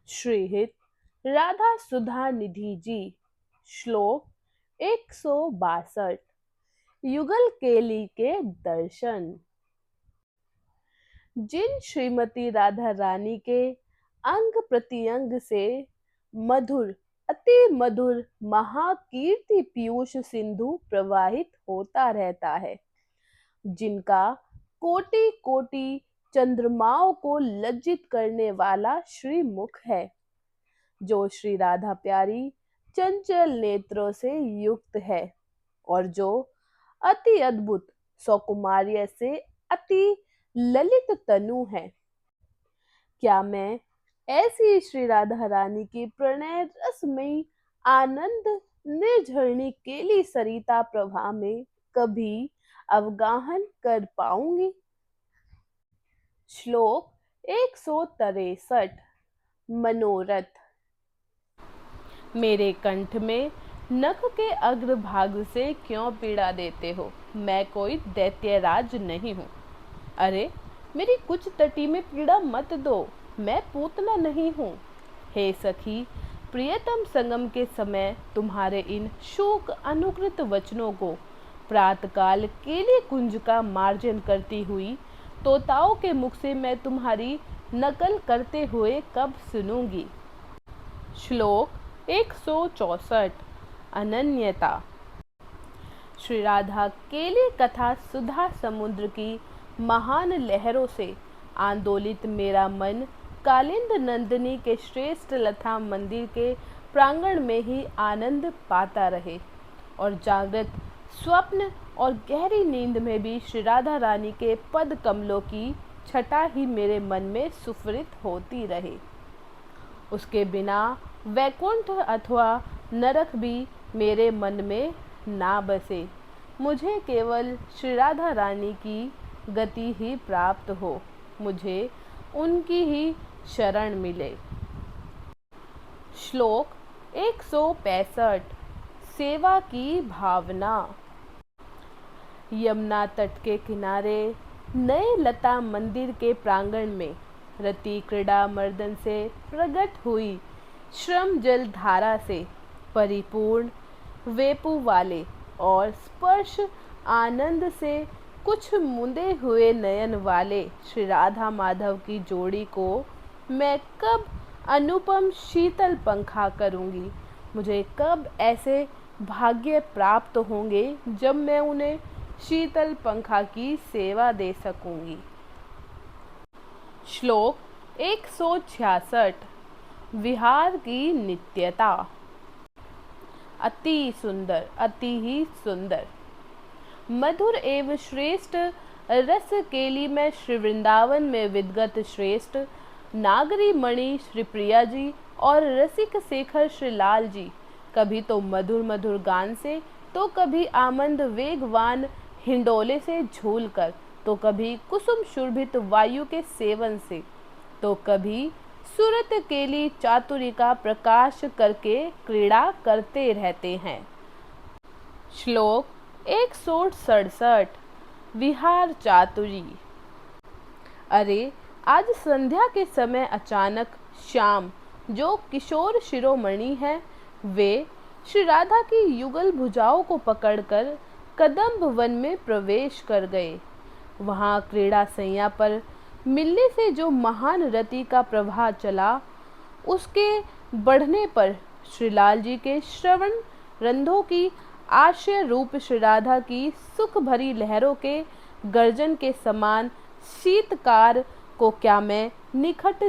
श्रीहित राधा सुधा निधि जी। श्लोक 162। युगल केली के दर्शन। जिन श्रीमती राधा रानी के अंग प्रत्यंग से मधुर अति मधुर महाकीर्ति पीयूष सिंधु प्रवाहित होता रहता है, जिनका कोटि कोटि चंद्रमाओं को लज्जित करने वाला श्रीमुख है, जो श्री राधा प्यारी चंचल नेत्रों से युक्त है और जो अति अद्भुत सौकुमार्य से अति ललित तनु है। क्या मैं ऐसी श्री राधा रानी की प्रणय रसमयी आनंद निर्झरणी केली सरिता प्रभा में कभी अवगाहन कर पाऊंगी? श्लोक 163। मनोरथ। मेरे कंठ में नख के अग्रभाग से क्यों पीड़ा देते हो? मैं कोई दैत्यराज नहीं हूँ। अरे मेरी कुछ तटी में पीड़ा मत दो, मैं पूतना नहीं हूँ। हे सखी, प्रियतम संगम के समय तुम्हारे इन शोक अनुकृत वचनों को प्रातकाल केले कुंज का मार्जन करती हुई तोताओं के मुख से मैं तुम्हारी नकल करते हुए कब सुनूंगी? श्लोक 164। अनन्यता। श्री राधा केली कथा सुधा समुद्र की महान लहरों से आंदोलित मेरा मन कालिंद नंदिनी के श्रेष्ठ लता मंदिर के प्रांगण में ही आनंद पाता रहे और जागृत स्वप्न और गहरी नींद में भी श्री राधा रानी के पद कमलों की छटा ही मेरे मन में सुफरित होती रहे। उसके बिना वैकुंठ अथवा नरक भी मेरे मन में ना बसे। मुझे केवल श्री राधा रानी की गति ही प्राप्त हो, मुझे उनकी ही शरण मिले। श्लोक 165। सेवा की भावना। यमुना तट के किनारे नए लता मंदिर के प्रांगण में रति क्रीड़ा मर्दन से प्रकट हुई श्रम जल धारा से परिपूर्ण वेपु वाले और स्पर्श आनंद से कुछ मुंदे हुए नयन वाले श्री राधा माधव की जोड़ी को मैं कब अनुपम शीतल पंखा करूंगी? मुझे कब ऐसे भाग्य प्राप्त होंगे जब मैं उन्हें शीतल पंखा की सेवा दे सकूंगी? श्लोक 166। विहार की नित्यता। अति सुंदर, अति ही सुंदर, मधुर एवं श्रेष्ठ रस केली में श्री वृंदावन में विदगत श्रेष्ठ नागरी मणि श्री प्रिया जी और रसिक शेखर श्री लाल जी कभी तो मधुर मधुर गान से, तो कभी आमंद वेगवान हिंडोले से झूलकर, तो कभी कुसुम शोभित वायु के सेवन से, तो कभी सूरत केली चातुरी का प्रकाश करके क्रीड़ा करते रहते हैं। श्लोक 167। विहार चातुरी। अरे आज संध्या के समय अचानक श्याम, जो किशोर शिरोमणि है, वे श्री राधा की युगल भुजाओं को पकड़कर कदम्ब वन में प्रवेश कर गए। वहां क्रीड़ा सैया पर मिलने से जो महान रति का प्रवाह चला, उसके बढ़ने पर श्री लाल जी के श्रवण रंधों की आश्रय रूप श्री राधा की सुख भरी लहरों के गर्जन के समान शीतकार को क्या मैं निकट